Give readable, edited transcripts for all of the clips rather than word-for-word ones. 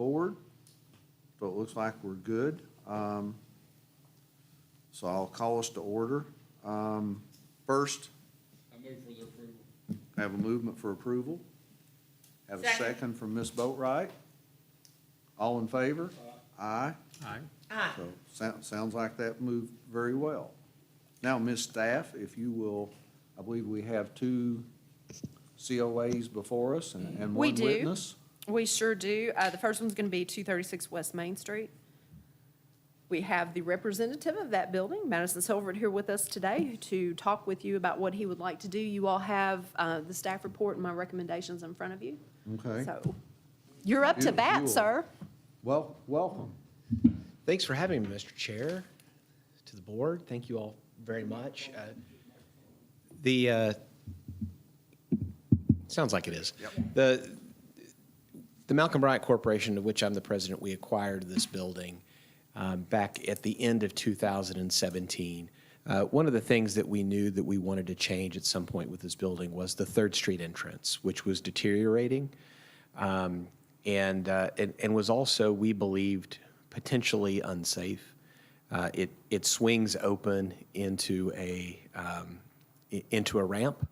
board. So it looks like we're good. So I'll call us to order. First, I move for the approval. have a movement for approval. Have a second from Ms. Boatright. All in favor? Aye. Aye. So sounds like that moved very well. Now, Ms. Staff, if you will, I believe we have 2 COAs before us and We one do. witness. We sure do. The first one's going to be 236 West Main Street. We have the representative of that building, Madison Silver, here with us today to talk with you about what he would like to do. You all have the staff report and my recommendations in front of you. Okay. So you're up to You bat, will. sir. Well, welcome. Thanks for having me, Mr. Chair, to the board. Thank you all very much. Sounds like it is. Yep. The Malcolm Bryant Corporation, of which I'm the president, we acquired this building back at the end of 2017. One of the things that we knew that we wanted to change at some point with this building was the 3rd Street entrance, which was deteriorating and was also, we believed, potentially unsafe. It swings open into a ramp,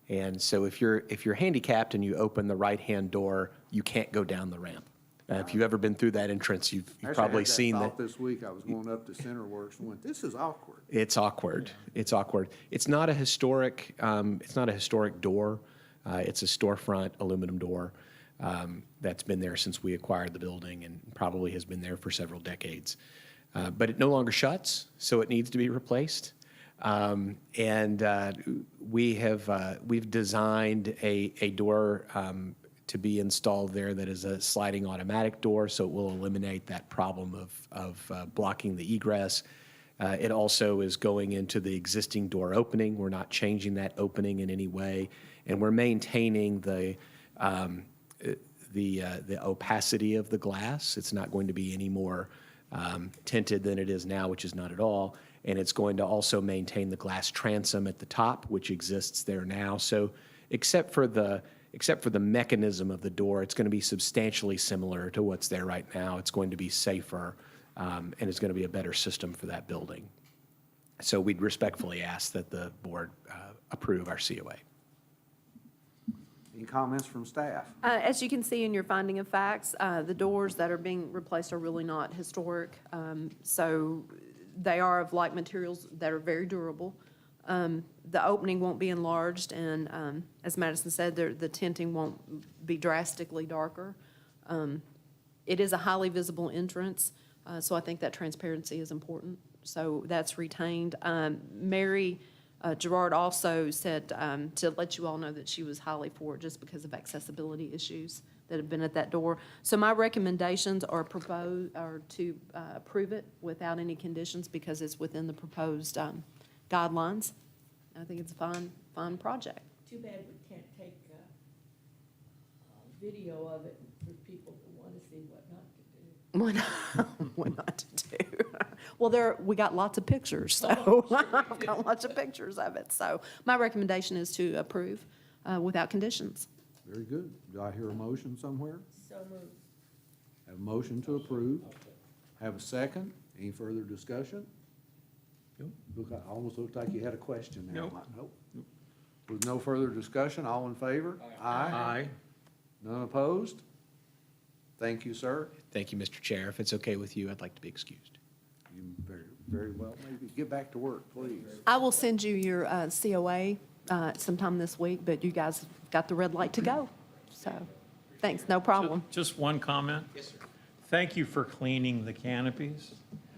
and so if you're handicapped and you open the right-hand door, you can't go down the ramp. If you've ever been through that entrance, you've probably seen that. This week, I was going up to CenterWorks and went, this is awkward. It's awkward. It's awkward. It's not a historic door. It's a storefront aluminum door that's been there since we acquired the building and probably has been there for several decades. But it no longer shuts, so it needs to be replaced. We've designed a door to be installed there that is a sliding automatic door, so it will eliminate that problem of blocking the egress. It also is going into the existing door opening. We're not changing that opening in any way, and we're maintaining the opacity of the glass. It's not going to be any more tinted than it is now, which is not at all. And it's going to also maintain the glass transom at the top, which exists there now. So except for the mechanism of the door, it's going to be substantially similar to what's there right now. It's going to be safer, and it's going to be a better system for that building. So we'd respectfully ask that the board approve our COA. Any comments from staff? As you can see in your finding of facts, the doors that are being replaced are really not historic. So they are of like materials that are very durable. The opening won't be enlarged, and as Madison said, the tinting won't be drastically darker. It is a highly visible entrance, so I think that transparency is important. So that's retained. Mary Gerard also said to let you all know that she was highly for it just because of accessibility issues that have been at that door. So my recommendations are to approve it without any conditions because it's within the proposed guidelines. I think it's a fine project. Too bad we can't take video of it for people who want to see what not to do. What not to do. Well, we got lots of pictures, so I've got lots of pictures of it. So my recommendation is to approve without conditions. Very good. Do I hear a motion somewhere? So moved. Have a motion to approve. Have a second. Any further discussion? Almost looked like you had a question there. Nope. With no further discussion, all in favor? Aye. None opposed? Thank you, sir. Thank you, Mr. Chair. If it's okay with you, I'd like to be excused. You very, very well. Maybe get back to work, please. I will send you your COA sometime this week, but you guys got the red light to go. So, thanks, no problem. Just one comment. Yes, sir. Thank you for cleaning the canopies.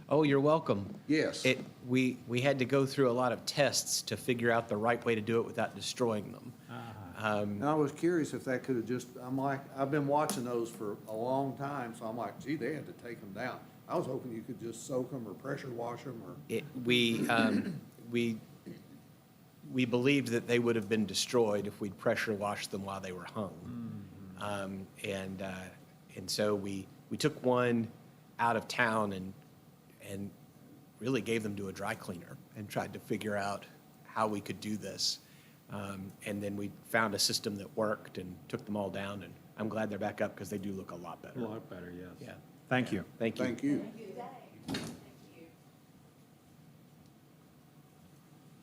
Oh, you're welcome. Yes. We had to go through a lot of tests to figure out the right way to do it without destroying them. And I was curious if that could have just, I've been watching those for a long time, so I'm like, gee, they had to take them down. I was hoping you could just soak them or pressure wash them or. We believed that they would have been destroyed if we'd pressure washed them while they were hung. And so we took one out of town and really gave them to a dry cleaner and tried to figure out how we could do this. And then we found a system that worked and took them all down and I'm glad they're back up because they do look a lot better. A lot better, yes. Yeah, Thank you. thank you. Thank you.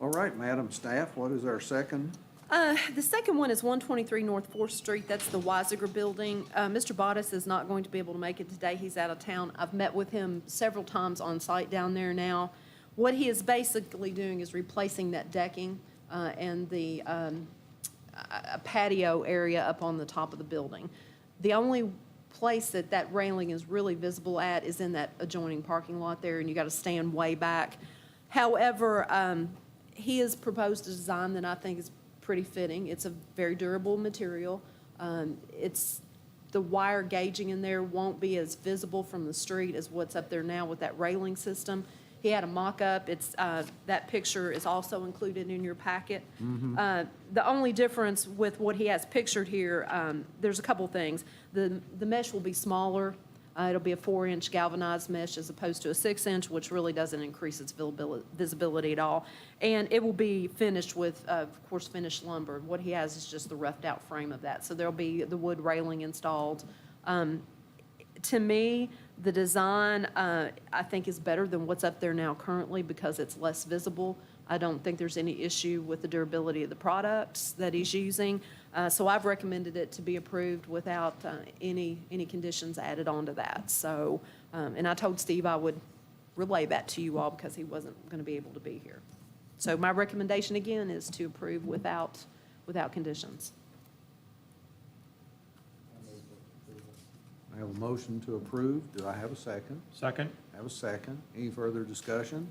All right, Madam Staff, what is our second? The second one is 123 North 4th Street. That's the Weisiger Building. Mr. Bottas is not going to be able to make it today. He's out of town. I've met with him several times on site down there now. What he is basically doing is replacing that decking and the a patio area up on the top of the building. The only place that that railing is really visible at is in that adjoining parking lot there, and you got to stand way back. However, he has proposed a design that I think is pretty fitting. It's a very durable material. The wire gauging in there won't be as visible from the street as what's up there now with that railing system. He had a mock-up. That picture is also included in your packet. The only difference with what he has pictured here, there's a couple things. The mesh will be smaller. It'll be a 4-inch galvanized mesh as opposed to a 6-inch, which really doesn't increase its visibility at all. And it will be finished with, of course, finished lumber. What he has is just the roughed out frame of that. So there'll be the wood railing installed. To me, the design, I think, is better than what's up there now currently because it's less visible. I don't think there's any issue with the durability of the products that he's using. So I've recommended it to be approved without any conditions added onto that. So, and I told Steve I would relay that to you all because he wasn't going to be able to be here. So my recommendation again is to approve without conditions. I have a motion to approve. Do I have a second? Second? I have a second. Any further discussion?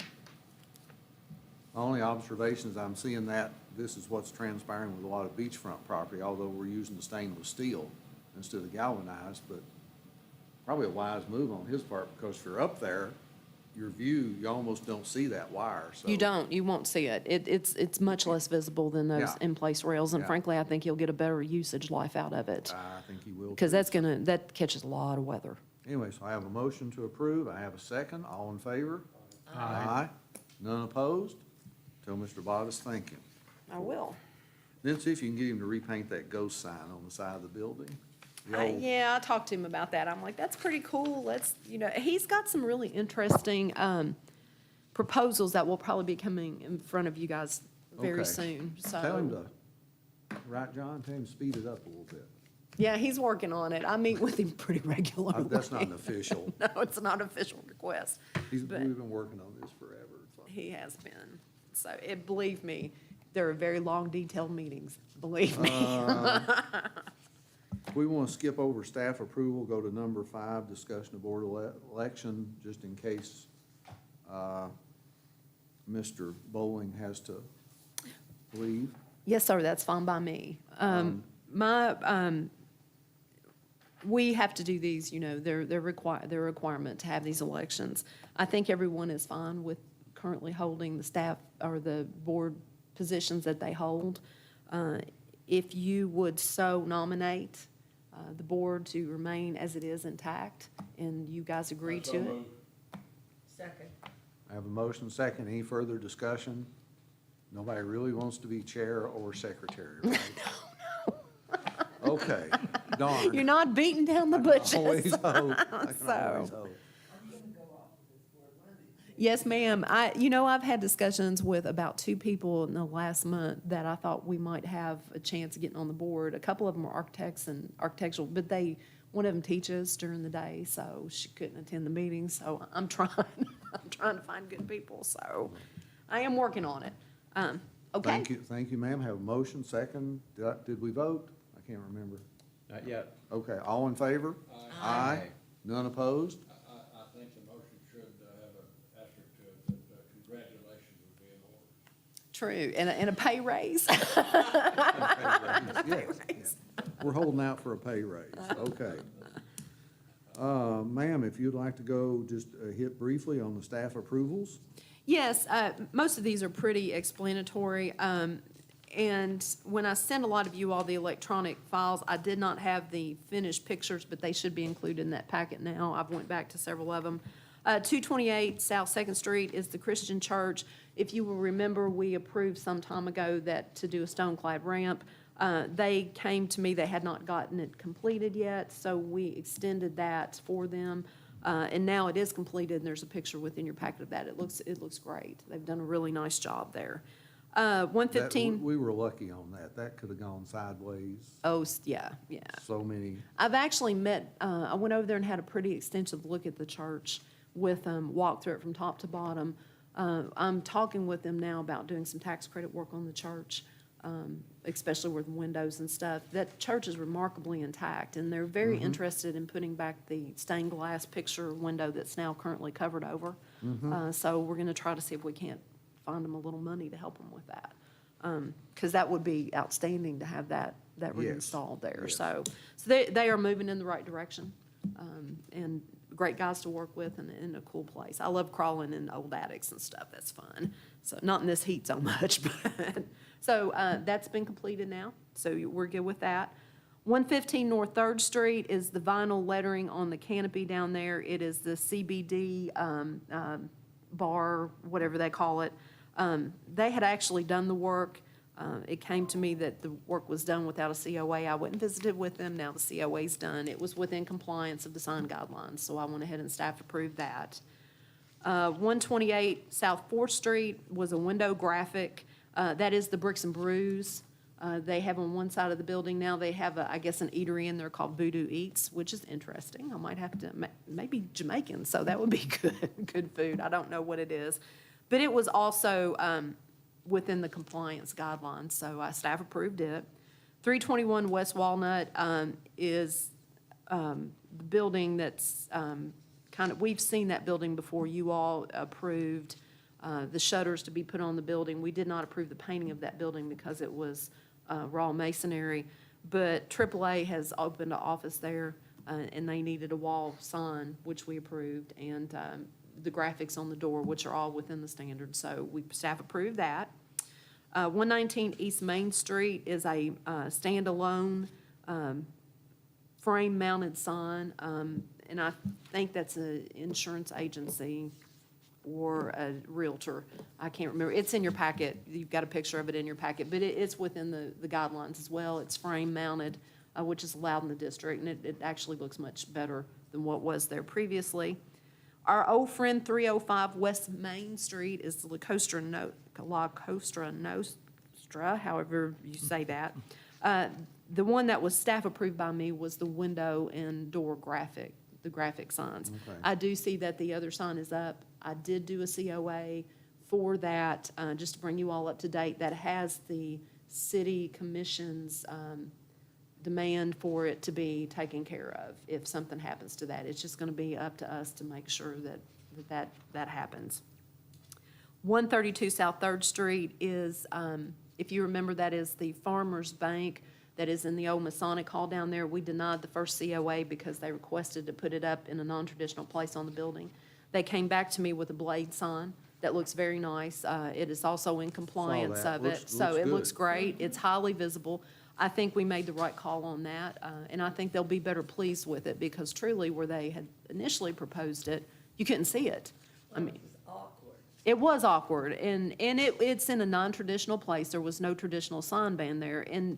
Only observations, I'm seeing that this is what's transpiring with a lot of beachfront property, although we're using the stainless steel instead of galvanized, but probably a wise move on his part, because if you're up there, your view, you almost don't see that wire, so. You won't see it. It's much less visible than those Yeah. in-place rails, and Yeah. frankly, I think you'll get a better usage life out of it. I think he will. Because too. that catches a lot of weather. Anyway, so I have a motion to approve. I have a second. All in favor? Aye. None opposed? Tell Mr. Bottas, thank you. I will. Then see if you can get him to repaint that ghost sign on the side of the building. The old- Yeah, I talked to him about that. I'm like, that's pretty cool. He's got some really interesting proposals that will probably be coming in front of you guys very Okay. soon, so. Tell him to, right, John, tell him to speed it up a little bit. Yeah, he's working on it. I meet with him pretty regularly. That's not an official. No, it's not an official request. We've But- been working on this forever. so. He has been. So, believe me, there are very long, detailed meetings, believe me. We want to skip over staff approval, go to number 5, discussion of board election, just in case Mr. Bowling has to leave. Yes, sir, that's fine by me. We have to do these, they're a requirement to have these elections. I think everyone is fine with currently holding the staff or the board positions that they hold. If you would so nominate the board to remain as it is intact, and you guys agree to it. Second. I have a motion second. Any further discussion? Nobody really wants to be chair or secretary, right? Okay, darn. You're not beating down the bushes. Always hope. I can So- always hope. Yes, ma'am. I've had discussions with about 2 people in the last month that I thought we might have a chance of getting on the board. A couple of them are architects and architectural, but one of them teaches during the day, so she couldn't attend the meeting. So I'm trying to find good people. So I am working on it. Okay. Thank you, ma'am. Have a motion second. Did we vote? I can't remember. Not yet. Okay, all in favor? Aye. None opposed? I think the motion should have an asterisk to it, that congratulations would be in order. True. And a pay raise. Yes. We're holding out for a pay raise. Okay. Ma'am, if you'd like to go just hit briefly on the staff approvals? Yes, most of these are pretty explanatory. And when I sent a lot of you all the electronic files, I did not have the finished pictures, but they should be included in that packet now. I've went back to several of them. 228 South Second Street is the Christian church. If you will remember, we approved some time ago to do a stone-clad ramp. They came to me, they had not gotten it completed yet, so we extended that for them. And now it is completed, and there's a picture within your packet of that. It looks great. They've done a really nice job there. 115, We were lucky on that. That could have gone sideways. oh, yeah. So many, I've actually met, I went over there and had a pretty extensive look at the church with them, walked through it from top to bottom. I'm talking with them now about doing some tax credit work on the church, especially with windows and stuff. That church is remarkably intact, and they're very interested in putting back the stained glass picture window that's now currently covered over. So we're gonna try to see if we can't find them a little money to help them with that. Because that would be outstanding to have that reinstalled there. Yes. So they are moving in the right direction, and great guys to work with and in a cool place. I love crawling in old attics and stuff. That's fun. So not in this heat so much, but, so that's been completed now. So we're good with that. 115 North 3rd Street is the vinyl lettering on the canopy down there. It is the CBD bar, whatever they call it. They had actually done the work. It came to me that the work was done without a COA. I went and visited with them. Now the COA's done. It was within compliance of the sign guidelines, so I went ahead and staff approved that. 128 South 4th Street was a window graphic. That is the Bricks and Brews. They have on one side of the building now, they have, I guess, an eatery in there called Voodoo Eats, which is interesting. I might have to, maybe Jamaican, so that would be good food. I don't know what it is. But it was also within the compliance guidelines, so staff approved it. 321 West Walnut is the building that's kind of, we've seen that building before. You all approved the shutters to be put on the building. We did not approve the painting of that building because it was raw masonry, but AAA has opened an office there, and they needed a wall sign, which we approved, and the graphics on the door, which are all within the standards, so staff approved that. 119 East Main Street is a standalone frame-mounted sign, and I think that's an insurance agency or a realtor. I can't remember. It's in your packet. You've got a picture of it in your packet, but it's within the guidelines as well. It's frame-mounted, which is allowed in the district, and it actually looks much better than what was there previously. Our old friend 305 West Main Street is La Costa Nostra, however you say that. The one that was staff approved by me was the window and door graphic, the graphic signs. Okay. I do see that the other sign is up. I did do a COA for that, just to bring you all up to date, that has the city commission's demand for it to be taken care of if something happens to that. It's just gonna be up to us to make sure that happens. 132 South 3rd Street is, if you remember, that is the Farmers Bank that is in the old Masonic Hall down there. We denied the first COA because they requested to put it up in a non-traditional place on the building. They came back to me with a blade sign that looks very nice. It is also in compliance that. of it, Looks so it good. looks great. It's highly visible. I think we made the right call on that, and I think they'll be better pleased with it because truly where they had initially proposed it, you couldn't see it. I mean, It was awkward. it was awkward, and it's in a non-traditional place. There was no traditional sign band there, and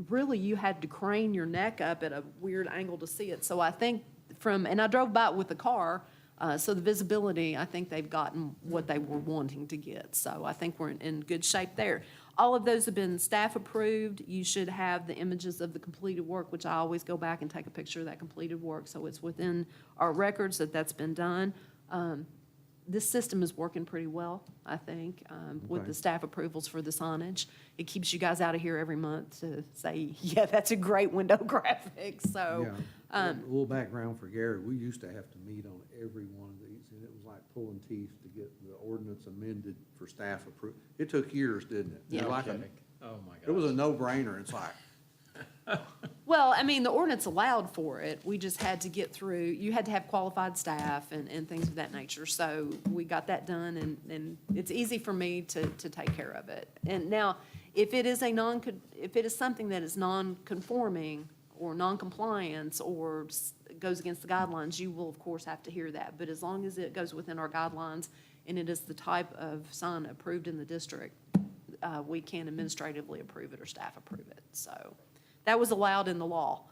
really you had to crane your neck up at a weird angle to see it. So I think and I drove by it with the car, so the visibility, I think they've gotten what they were wanting to get. So I think we're in good shape there. All of those have been staff approved. You should have the images of the completed work, which I always go back and take a picture of that completed work, so it's within our records that that's been done. This system is working pretty well, I think, with Okay. the staff approvals for the signage. It keeps you guys out of here every month to say, yeah, that's a great window graphic, so. Yeah. A little background for Gary, we used to have to meet on every one of these, and it was like pulling teeth to get the ordinance amended for staff approval. It took years, didn't it? Yeah. It was like Oh, my God. It was a no-brainer. It's like, Well, I mean, the ordinance allowed for it. We just had to get through, you had to have qualified staff and things of that nature. So we got that done, and it's easy for me to take care of it. And now, if it is something that is non-conforming or non-compliance or goes against the guidelines, you will, of course, have to hear that. But as long as it goes within our guidelines and it is the type of sign approved in the district, we can administratively approve it or staff approve it. So that was allowed in the law,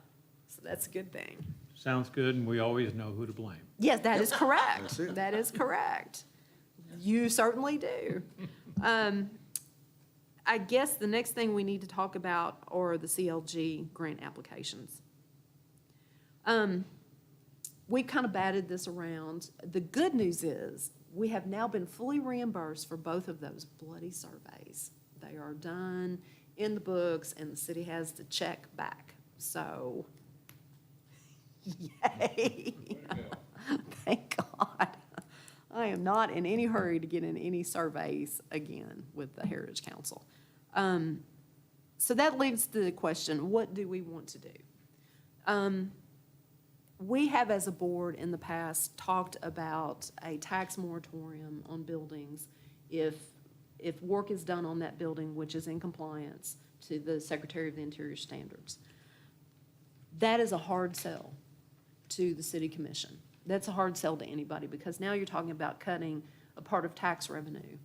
so that's a good thing. Sounds good, and we always know who to blame. Yes, that is correct. That's it. That is correct. You certainly do. I guess the next thing we need to talk about are the CLG grant applications. We've kind of batted this around. The good news is, we have now been fully reimbursed for both of those bloody surveys. They are done in the books, and the city has the check back. So, yay. Thank God. I am not in any hurry to get in any surveys again with the Heritage Council. So that leaves the question, what do we want to do? We have, as a board in the past, talked about a tax moratorium on buildings if work is done on that building which is in compliance to the Secretary of the Interior standards. That is a hard sell to the city commission. That's a hard sell to anybody, because now you're talking about cutting a part of tax revenue.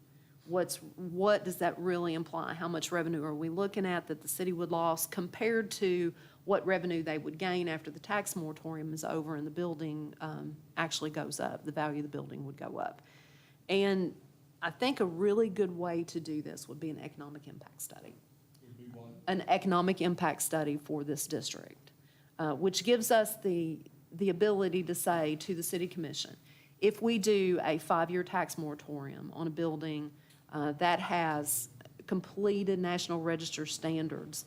What does that really imply? How much revenue are we looking at that the city would lose compared to what revenue they would gain after the tax moratorium is over and the building actually goes up, the value of the building would go up. And I think a really good way to do this would be an economic impact study. An economic impact study for this district, which gives us the ability to say to the city commission, if we do a 5-year tax moratorium on a building that has completed National Register standards,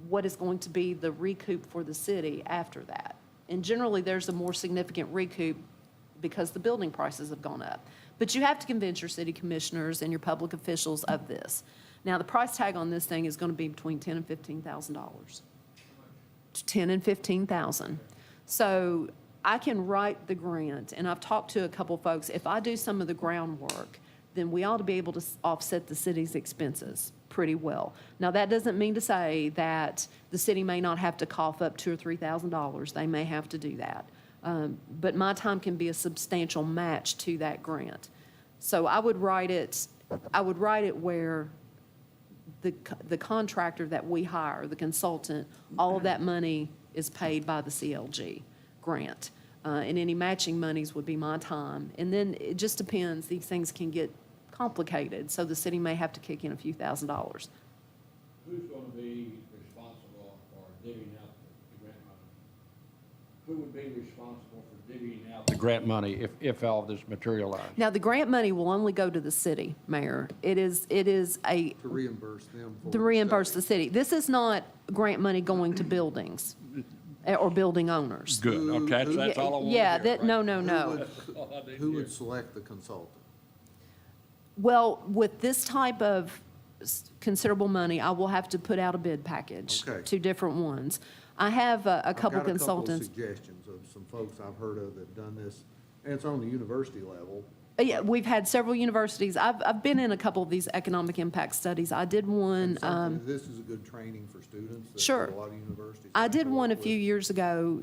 what is going to be the recoup for the city after that? And generally, there's a more significant recoup because the building prices have gone up. But you have to convince your city commissioners and your public officials of this. Now, the price tag on this thing is going to be between $10,000 and $15,000. $10,000 and $15,000. So I can write the grant, and I've talked to a couple folks. If I do some of the groundwork, then we ought to be able to offset the city's expenses pretty well. Now, that doesn't mean to say that the city may not have to cough up $2,000 or $3,000. They may have to do that. But my time can be a substantial match to that grant. So I would write it where the contractor that we hire, the consultant, all of that money is paid by the CLG grant. And any matching monies would be my time. And then it just depends. These things can get complicated, so the city may have to kick in a few $1,000s. Who's going to be responsible for divvying out the grant money? Who would be responsible for divvying out the grant money if all this materialized? Now, the grant money will only go to the city, Mayor. It is a, To reimburse them for. to reimburse the city. This is not grant money going to buildings or building owners. Good, okay, that's all I wanted to hear. Yeah, that, right? no. Who would select the consultant? Well, with this type of considerable money, I will have to put out a bid package Okay. to different ones. I have a couple I've got consultants. a couple of suggestions of some folks I've heard of that have done this, and it's on the university level. Yeah, we've had several universities. I've been in a couple of these economic impact studies. I did one. This is a good training for students. that Sure. A lot of universities. I have to did one a work few with. years ago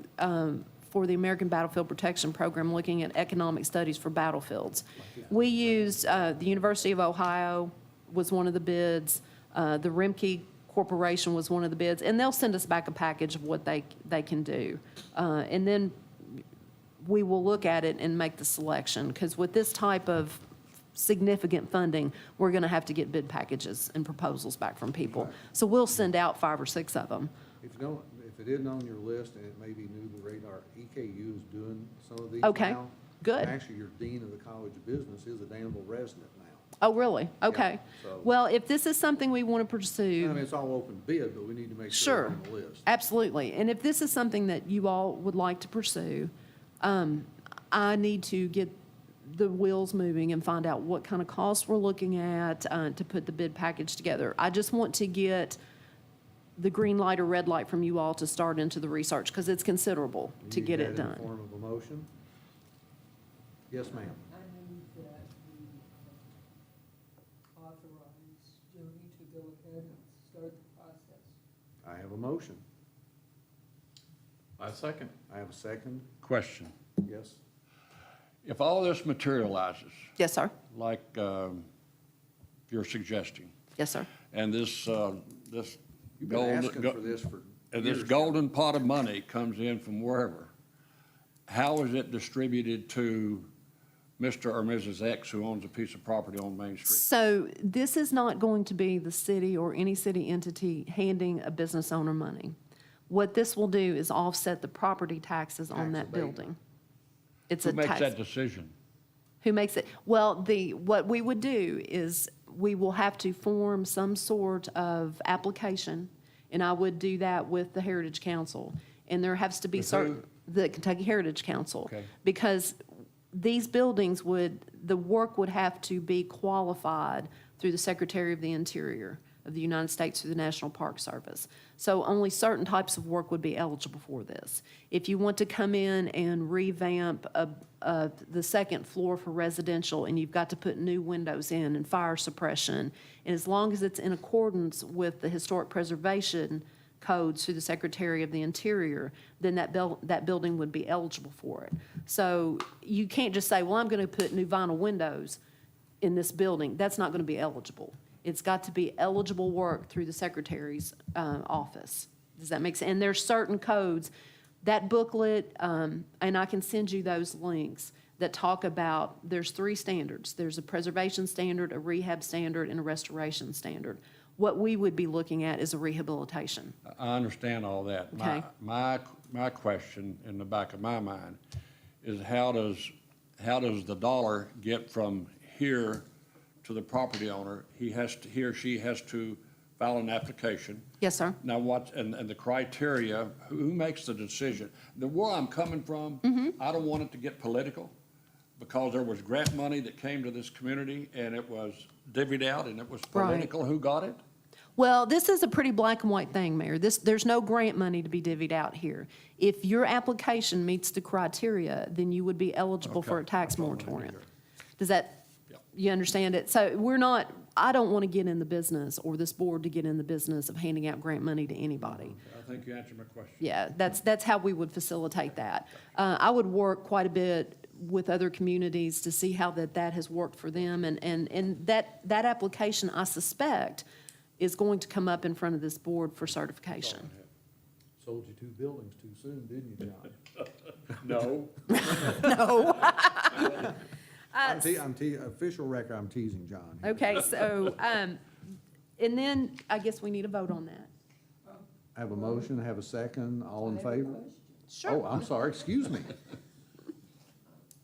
for the American Battlefield Protection Program, looking at economic studies for battlefields. We used, the University of Ohio was one of the bids, the Rimke Corporation was one of the bids, and they'll send us back a package of what they can do. And then we will look at it and make the selection, because with this type of significant funding, we're going to have to get bid packages and proposals back from people. Right. So we'll send out 5 or 6 of them. If you don't, if it isn't on your list and it may be new to the radar, EKU is doing some of these Okay, now. good. And actually, your dean of the College of Business is a Danville resident now. Oh, really? Okay. so- Well, if this is something we want to I mean, pursue, it's all open bid, but we need to make sure sure, it's on the list. absolutely. And if this is something that you all would like to pursue, I need to get the wheels moving and find out what kind of costs we're looking at to put the bid package together. I just want to get the green light or red light from you all to start into the research, because it's considerable to You get need it that in the done. form of a motion? Yes, ma'am. I move that we authorize Joni to go ahead and start the process. I have a motion. I second. I have a second. Question. Yes? If all this materializes, Yes, sir. like you're suggesting, Yes, sir. and this You've been Gold- asking go- for this for and this years. golden pot of money comes in from wherever, how is it distributed to Mr. or Mrs. X who owns a piece of property on Main Street? So this is not going to be the city or any city entity handing a business owner money. What this will do is offset the property taxes on Tax that abatement. building. It's Who a makes tax. that decision? Who makes it? Well, what we would do is we will have to form some sort of application, and I would do that with the Heritage Council. And there has to be With certain, who? the Kentucky Heritage Council. Okay. Because these buildings the work would have to be qualified through the Secretary of the Interior of the United States through the National Park Service. So only certain types of work would be eligible for this. If you want to come in and revamp the second floor for residential, and you've got to put new windows in and fire suppression, and as long as it's in accordance with the historic preservation codes through the Secretary of the Interior, then that building would be eligible for it. So you can't just say, well, I'm going to put new vinyl windows in this building. That's not going to be eligible. It's got to be eligible work through the Secretary's office. Does that make sense? And there's certain codes. That booklet, and I can send you those links that talk about, there's 3 standards. There's a preservation standard, a rehab standard, and a restoration standard. What we would be looking at is a rehabilitation. I understand all that. Okay. My question in the back of my mind is how does the dollar get from here to the property owner? He or she has to file an application. Yes, sir. Now and the criteria, who makes the decision? Where I'm coming from, I don't want it to get political, because there was grant money that came to this community and it was divvied out and it was Right. political. Who got it? Well, this is a pretty black and white thing, Mayor. There's no grant money to be divvied out here. If your application meets the criteria, then you would be eligible for a Okay. tax That's all I need to moratorium. hear. Does that, Yep. you understand it? So I don't want to get in the business, or this board to get in the business of handing out grant money to anybody. I think you answered my question. Yeah, that's how we would facilitate that. I would work quite a bit with other communities to see how that has worked for them. And that application, I suspect, is going to come up in front of this board for certification. Sold you 2 buildings too soon, didn't you, John? No. Official record, I'm teasing John. here. Okay, so, and then I guess we need a vote on that. Have a motion, have a second, all in I have a favor? question. Sure. Oh, I'm sorry, excuse me.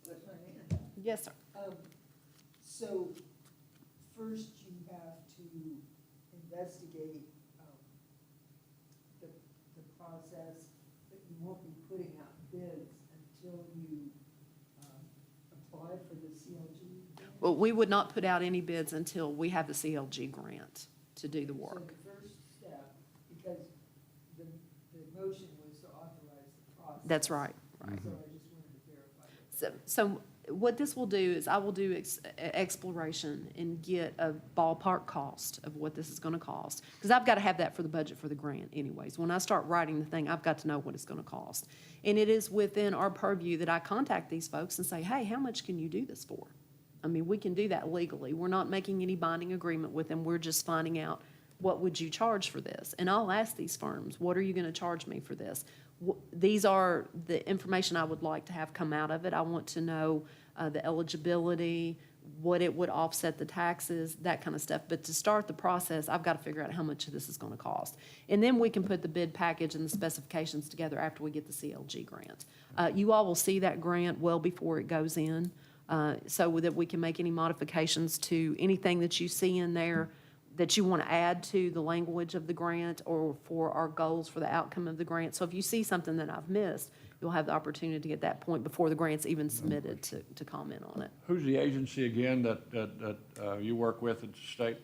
Put my hand up. Yes, sir. So first you have to investigate the process, but you won't be putting out bids until you apply for the CLG. Well, we would not put out any bids until we have the CLG grant to do the So work. the first step, because the motion was to authorize the process. That's right. So I just wanted to verify that. So what this will do is I will do exploration and get a ballpark cost of what this is going to cost. Because I've got to have that for the budget for the grant anyways. When I start writing the thing, I've got to know what it's going to cost. And it is within our purview that I contact these folks and say, hey, how much can you do this for? I mean, we can do that legally. We're not making any binding agreement with them. We're just finding out, what would you charge for this? And I'll ask these firms, what are you going to charge me for this? These are the information I would like to have come out of it. I want to know the eligibility, what it would offset the taxes, that kind of stuff. But to start the process, I've got to figure out how much of this is going to cost. And then we can put the bid package and the specifications together after we get the CLG grant. You all will see that grant well before it goes in, so that we can make any modifications to anything that you see in there that you want to add to the language of the grant or for our goals for the outcome of the grant. So if you see something that I've missed, you'll have the opportunity at that point before the grant's even submitted to comment on it. Who's the agency again that you work with at the state?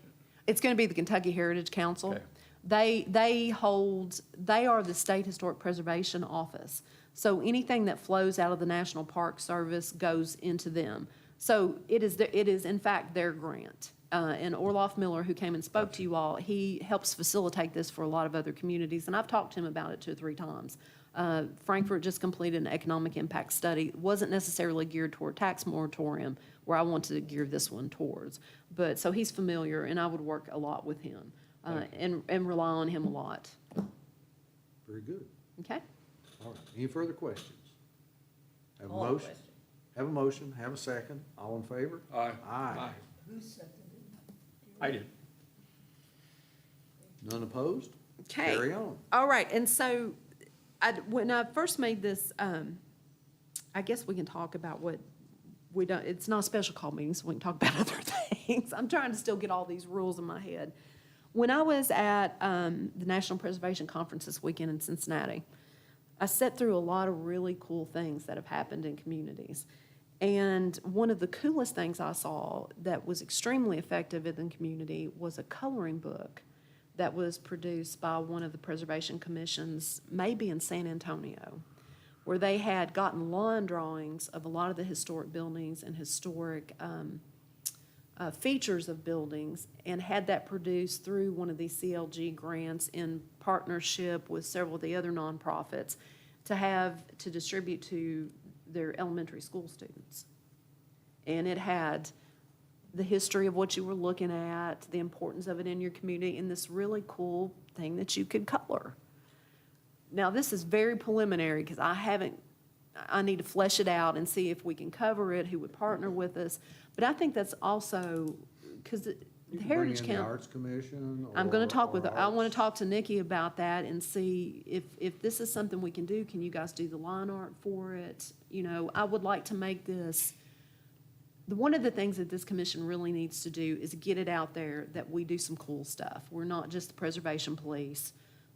It's going to be the Kentucky Heritage Council. Okay. They are the State Historic Preservation Office. So anything that flows out of the National Park Service goes into them. So it is in fact their grant. And Orloff Miller, who came and spoke to you all, he helps facilitate this for a lot of other communities, and I've talked to him about it 2 or 3 times. Frankfurt just completed an economic impact study. It wasn't necessarily geared toward tax moratorium, where I want to gear this one towards. But, so he's familiar, and I would work a lot with him. and rely on him a lot. Very good. Okay? All right. Any further questions? Have a Call the motion? question. Have a motion, have a second. All in favor? Aye. Aye. Who seconded? I did. None opposed? Okay. Carry on. All right, and so when I first made this, I guess we can talk about what we don't, it's not a special call meeting, so we can talk about other things. I'm trying to still get all these rules in my head. When I was at the National Preservation Conference this weekend in Cincinnati, I sat through a lot of really cool things that have happened in communities. And one of the coolest things I saw that was extremely effective in the community was a coloring book that was produced by one of the preservation commissions, maybe in San Antonio, where they had gotten line drawings of a lot of the historic buildings and historic features of buildings, and had that produced through one of these CLG grants in partnership with several of the other nonprofits to distribute to their elementary school students. And it had the history of what you were looking at, the importance of it in your community, and this really cool thing that you could color. Now, this is very preliminary because I need to flesh it out and see if we can cover it, who would partner with us. But I think that's also, because the You can bring Heritage in the Council. Arts Commission I'm gonna or- talk with, or I wanna Arts. talk to Nikki about that and see if this is something we can do, can you guys do the line art for it? You know, I would like to make this, one of the things that this commission really needs to do is get it out there that we do some cool stuff. We're not just the preservation police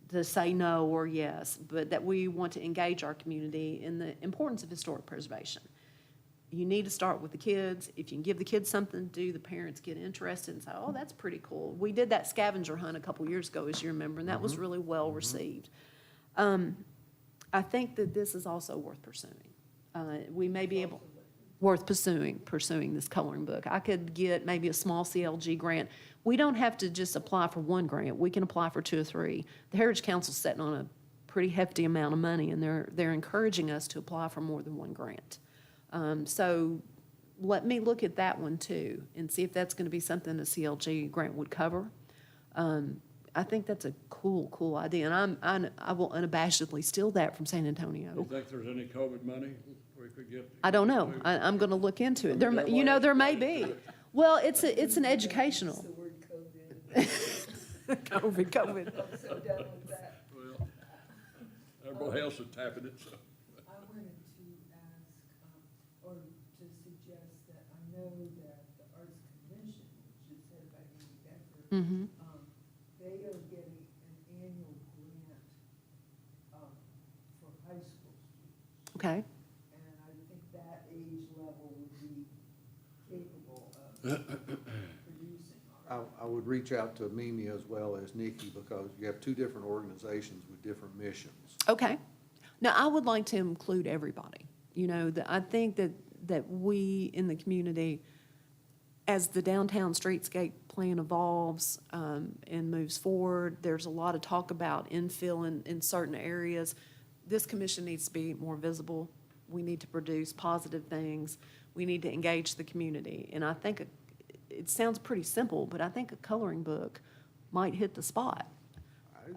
to say no or yes, but that we want to engage our community in the importance of historic preservation. You need to start with the kids. If you can give the kids something to do, the parents get interested and say, oh, that's pretty cool. We did that scavenger hunt a couple years ago, as you remember, and that was really well received. I think that this is also worth pursuing. We may be able, worth pursuing this coloring book. I could get maybe a small CLG grant. We don't have to just apply for one grant. We can apply for 2 or 3. The Heritage Council's sitting on a pretty hefty amount of money, and they're encouraging us to apply for more than one grant. So let me look at that one too and see if that's going to be something a CLG grant would cover. I think that's a cool idea, and I will unabashedly steal that from San Do you Antonio. think there's any COVID money we could get? I don't know. I'm going to look into it. There, That you way know, there it's may related be. to it. Well, it's an educational. The word COVID. COVID. I'm so done with that. Well, everybody else is tapping it, so. I wanted to ask, or to suggest that I know that the Arts Commission, which is headed by Amy Becker, Mhm. they are getting an annual grant for high school students. Okay. And I think that age level would be capable of producing art. I would reach out to Mimi as well as Nikki, because you have 2 different organizations with different missions. Okay. Now, I would like to include everybody. You know, I think that we in the community, as the downtown streetscape plan evolves and moves forward, there's a lot of talk about infill in certain areas. This commission needs to be more visible. We need to produce positive things. We need to engage the community. And I think it sounds pretty simple, but I think a coloring book might hit the spot.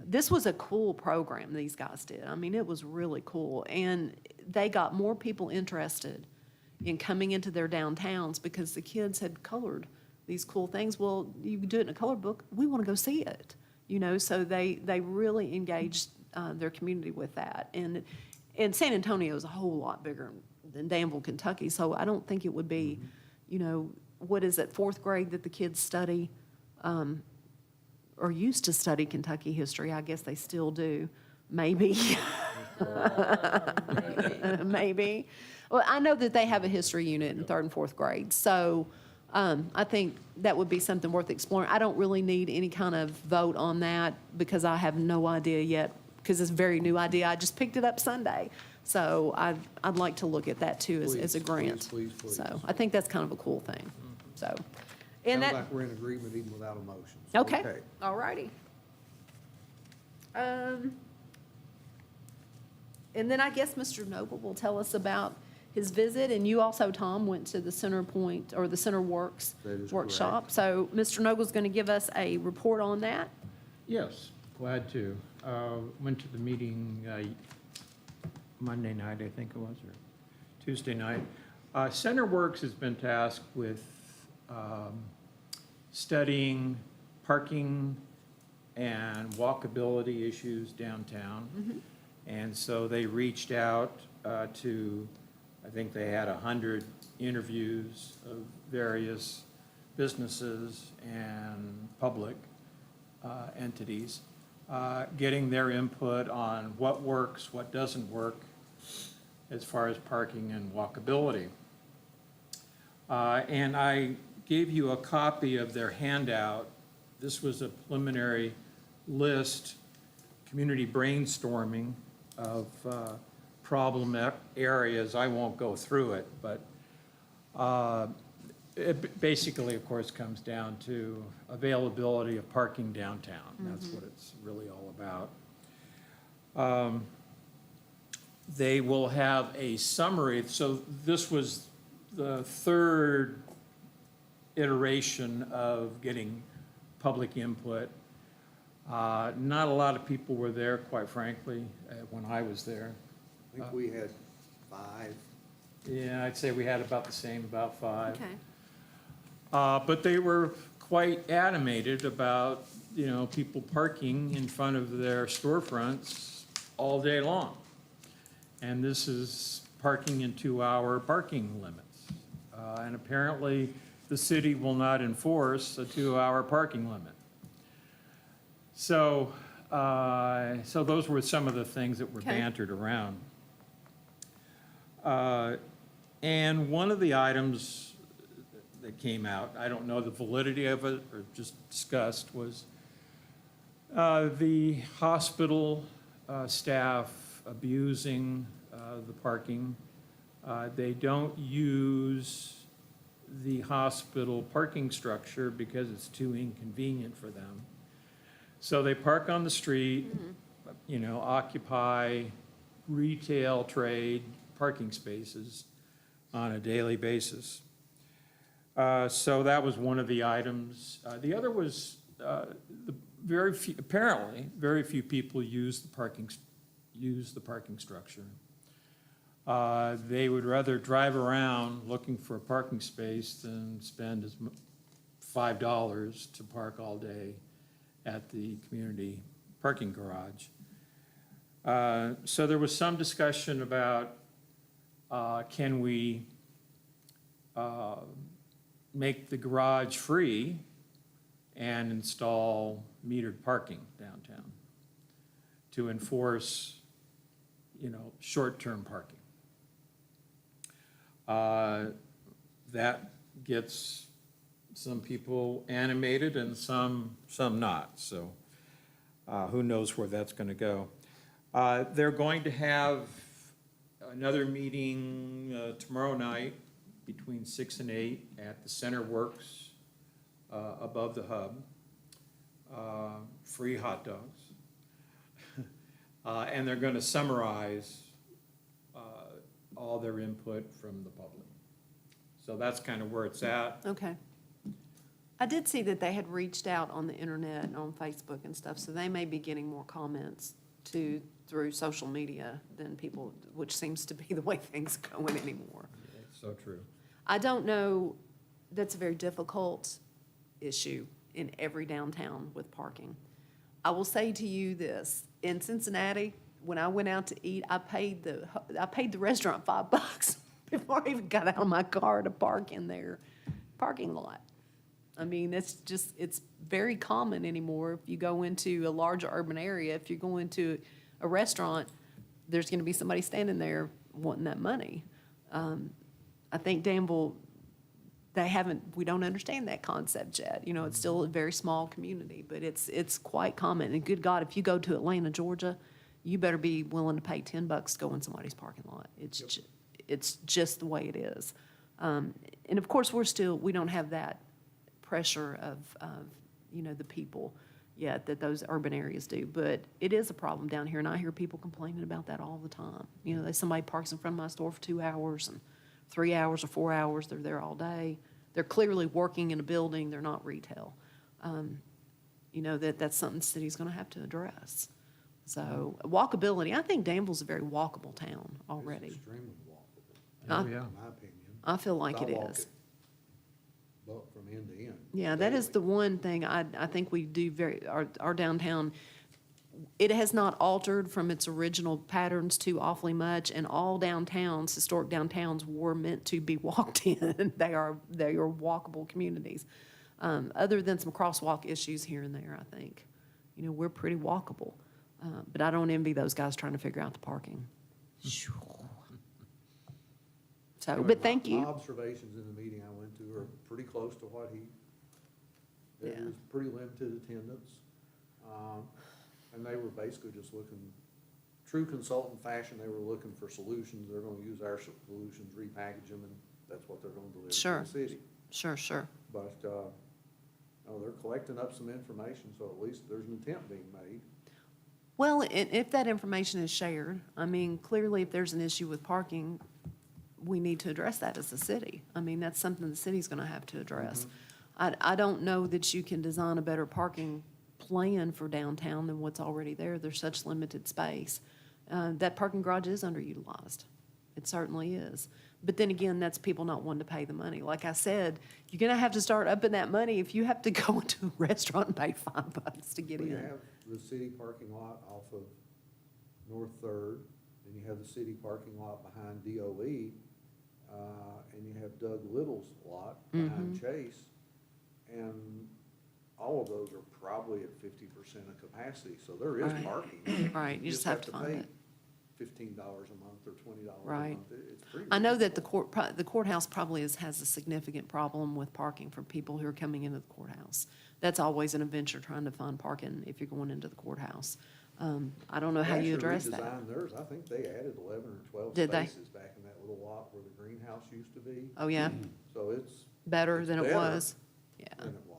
This was a cool program these guys did. I mean, it was really cool. And they got more people interested in coming into their downtowns because the kids had colored these cool things. Well, you can do it in a color book. We want to go see it, you know, so they really engaged their community with that. And San Antonio is a whole lot bigger than Danville, Kentucky, so I don't think it would be, you know, what is it, 4th grade that the kids study, or used to study Kentucky history. I guess they still do, maybe. Maybe. Well, I know that they have a history unit in 3rd and 4th grade, so I think that would be something worth exploring. I don't really need any kind of vote on that because I have no idea yet, because it's a very new idea. I just picked it up Sunday. So I'd like to look at that too as a Please, grant. please, please. So I think that's kind of a cool thing, so. And Sounds that, like we're in agreement even without a motion. So, okay, all righty. And then I guess Mr. Noble will tell us about his visit, and you also, Tom, went to the Center Point, or the Center Works That is workshop. correct. So Mr. Noble's going to give us a report on that. Yes, glad to. Went to the meeting Monday night, I think it was, or Tuesday night. CenterWorks has been tasked with studying parking and walkability issues downtown. And so they reached out to, I think they had 100 interviews of various businesses and public entities, getting their input on what works, what doesn't work as far as parking and walkability. And I gave you a copy of their handout. This was a preliminary list, community brainstorming of problem areas. I won't go through it, but it basically, of course, comes down to availability of parking downtown. That's what it's really all about. They will have a summary. So this was the third iteration of getting public input. Not a lot of people were there, quite frankly, when I was there. I think we had 5. Yeah, I'd say we had about the same, about 5. Okay. But they were quite animated about, people parking in front of their storefronts all day long. And this is parking in 2-hour parking limits. And apparently, the city will not enforce a 2-hour parking limit. So those were some of the things that were Okay. bantered around. And one of the items that came out, I don't know the validity of it, or just discussed, was the hospital staff abusing the parking. They don't use the hospital parking structure because it's too inconvenient for them. So they park on the street, occupy retail trade parking spaces on a daily basis. So that was one of the items. The other was apparently very few people use the parking structure. They would rather drive around looking for a parking space than spend $5 to park all day at the community parking garage. So there was some discussion about can we make the garage free and install metered parking downtown to enforce, short-term parking. That gets some people animated and some not, so who knows where that's going to go. They're going to have another meeting tomorrow night between 6 and 8 at the CenterWorks above the hub. Free hot dogs. And they're going to summarize all their input from the public. So that's kind of where it's at. Okay. I did see that they had reached out on the internet and on Facebook and stuff, so they may be getting more comments through social media than people, which seems to be the way things are going anymore. It's so true. I don't know, that's a very difficult issue in every downtown with parking. I will say to you this, in Cincinnati, when I went out to eat, I paid the restaurant $5 before I even got out of my car to park in their parking lot. I mean, it's very common anymore. If you go into a larger urban area, if you're going to a restaurant, there's gonna be somebody standing there wanting that money. I think Danville, we don't understand that concept yet. It's still a very small community, but it's quite common. And good God, if you go to Atlanta, Georgia, you better be willing to pay $10 to go in somebody's parking lot. It's just the way it is. And of course, we don't have that pressure of the people yet that those urban areas do. But it is a problem down here, and I hear people complaining about that all the time. Somebody parks in front of my store for 2 hours and 3 hours or 4 hours, they're there all day. They're clearly working in a building, they're not retail. you know, that's something the city's gonna have to address. So walkability, I think Danville's a very walkable town already. It's extremely walkable, Oh, in yeah. my opinion. I feel like I it walk is. But from end to end. Yeah, that is daily. the one thing I think we do our downtown, it has not altered from its original patterns too awfully much, and all downtowns, historic downtowns, were meant to be walked in. They are walkable communities. Other than some crosswalk issues here and there, I think. You know, we're pretty walkable. But I don't envy those guys trying to figure out the parking. So, Anyway, but thank my you. observations in the meeting I went to are pretty close to what it Yeah. was pretty limited attendance. And they were basically just looking, true consultant fashion, they were looking for solutions. They're gonna use our solutions, repackage them, and that's what they're gonna deliver Sure. to the city. Sure. But, no, they're collecting up some information, so at least there's an attempt being made. Well, if that information is shared, I mean, clearly if there's an issue with parking, we need to address that as a city. I mean, that's something the city's gonna have to address. I don't know that you can design a better parking plan for downtown than what's already there. There's such limited space. That parking garage is underutilized. It certainly is. But then again, that's people not wanting to pay the money. Like I said, you're gonna have to start upping that money if you have to go into a restaurant and pay $5 to get Well, you in. have the city parking lot off of North Third, and you have the city parking lot behind DOE, and you have Doug Little's lot behind Chase. And all of those are probably at 50% of capacity, so there is Right. parking. Right, you just have to find pay it. $15 a month or $20 a Right. month. It's pretty I know that reasonable. the courthouse probably has a significant problem with parking for people who are coming into the courthouse. That's always an adventure, trying to find parking if you're going into the courthouse. I don't know how They you actually address that. redesigned theirs. I think they added 11 or 12 Did they? spaces back in that little lot where the greenhouse used to be. Oh, yeah? So it's Better than it better was? Yeah. than it was.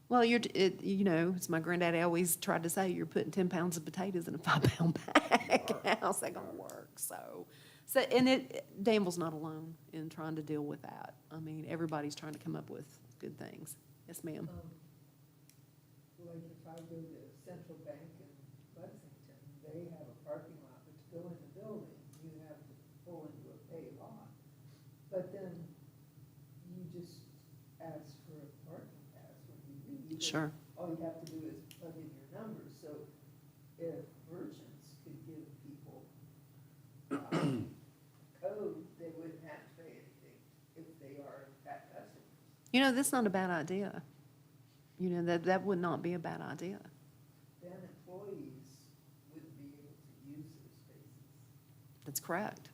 Well, you know, as my granddaddy always tried to say, you're putting 10 pounds of potatoes in a 5-pound bag. How's that gonna work? So, and Danville's not alone in trying to deal with that. I mean, everybody's trying to come up with good things. Yes, ma'am. Like if I go to Central Bank in Lexington, they have a parking lot, but to go in the building, you have to pull into a paid lot. But then you just ask for a parking pass when you leave. Sure. All you have to do is plug in your numbers, so if merchants could give people code, they wouldn't have to pay anything if they are in fact customers. You know, that's not a bad idea. You know, that would not be a bad idea. Then employees wouldn't be able to use those spaces. That's correct.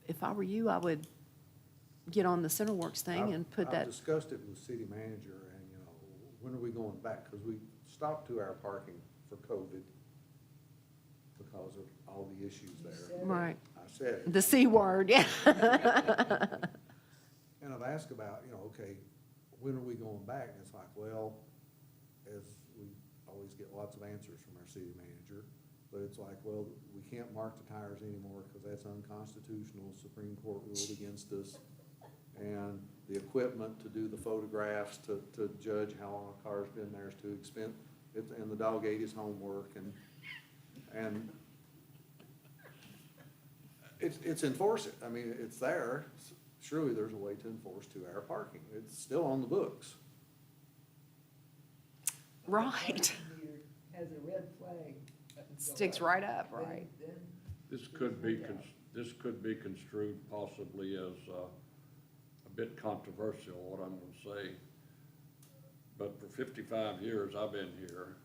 If I were you, I would get on the CenterWorks thing and put I've that, discussed it with the city manager, and, you know, when are we going back? Because we stopped 2-hour parking for COVID because of all the issues there. right, I said it. the C word, yeah. And I've asked about, you know, okay, when are we going back? And it's like, well, as we always get lots of answers from our city manager, but it's like, well, we can't mark the tires anymore because that's unconstitutional. Supreme Court ruled against us. And the equipment to do the photographs, to judge how long a car's been there is too expensive. And the dog ate his homework, and it's enforce it. I mean, it's there. Surely there's a way to enforce 2-hour parking. It's still on the books. Right. Parking meter has a red flag. Sticks right up, right. Then This could be construed possibly as a bit controversial, what I'm gonna say. But for 55 years I've been here,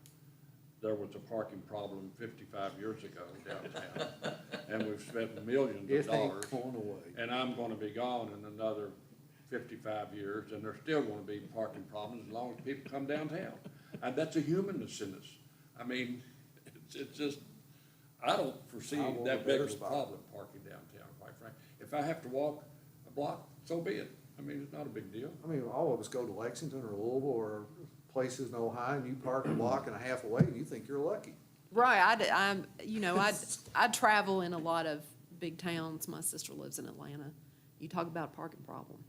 there was a parking problem 55 years ago downtown. And we've spent millions It of ain't dollars. going away. And I'm gonna be gone in another 55 years, and there's still gonna be parking problems as long as people come downtown. And that's a humanness in us. I mean, it's just, I don't foresee I want a that big better of a spot. problem parking downtown, quite frankly. If I have to walk a block, so be it. I mean, it's not a big deal. I mean, all of us go to Lexington or Louisville or places in Ohio, and you park a block and a half away, and you think you're lucky. Right, I travel in a lot of big towns. My sister lives in Atlanta. You talk about a parking problem.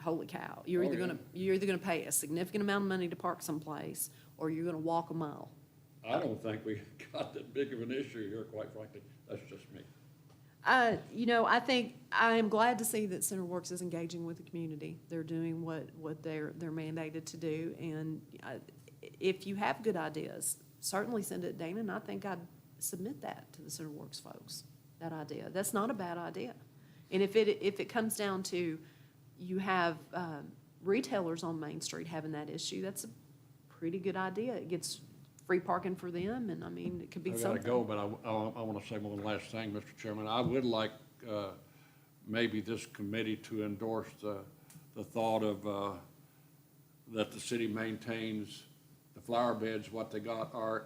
holy cow. You're either gonna pay a significant amount of money to park someplace, or you're gonna walk a mile. I don't think we got that big of an issue here, quite frankly. That's just me. You know, I think, I am glad to see that CenterWorks is engaging with the community. They're doing what they're mandated to do, and if you have good ideas, certainly send it, Dana, and I think I'd submit that to the CenterWorks folks, that idea. That's not a bad idea. And if it comes down to, you have retailers on Main Street having that issue, that's a pretty good idea. It gets free parking for them, and I mean, it could be I something. gotta go, but I want to say one last thing, Mr. Chairman. I would like maybe this committee to endorse the thought of that the city maintains the flower beds, what they got, or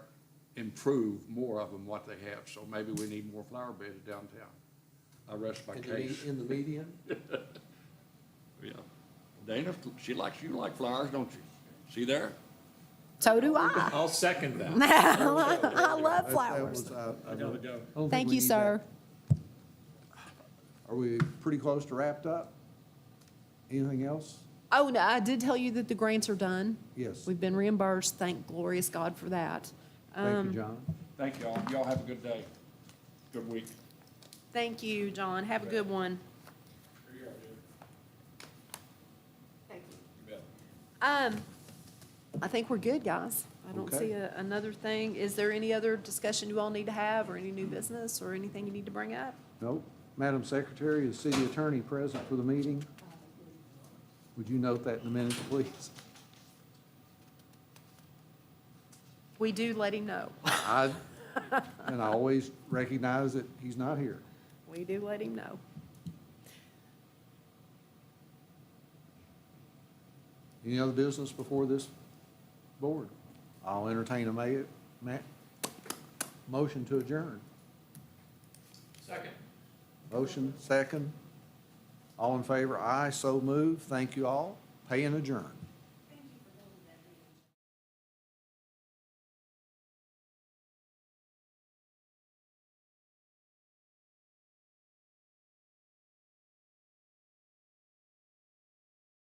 improve more of them, what they have. So maybe we need more flower beds downtown. I rest my case. In the median? Yeah. Dana, you like flowers, don't you? See there? So do I. I'll second that. I love flowers. I gotta go. Thank you, sir. Are we pretty close to wrapped up? Anything else? Oh, no, I did tell you that the grants are done. Yes. We've been reimbursed. Thank glorious God for that. Thank you, John. Thank y'all. Y'all have a good day. Good week. Thank you, John. Have a good one. Thank you. I think we're good, guys. I don't Okay. see another thing. Is there any other discussion you all need to have, or any new business, or anything you need to bring up? Nope. Madam Secretary, is city attorney present for the meeting? Would you note that in the minutes, please? We do let him know. And I always recognize that he's not here. We do let him know. Any other business before this board? I'll entertain a motion to adjourn. Second. Motion, second. All in favor, aye, so moved. Thank you all. Pay and adjourn.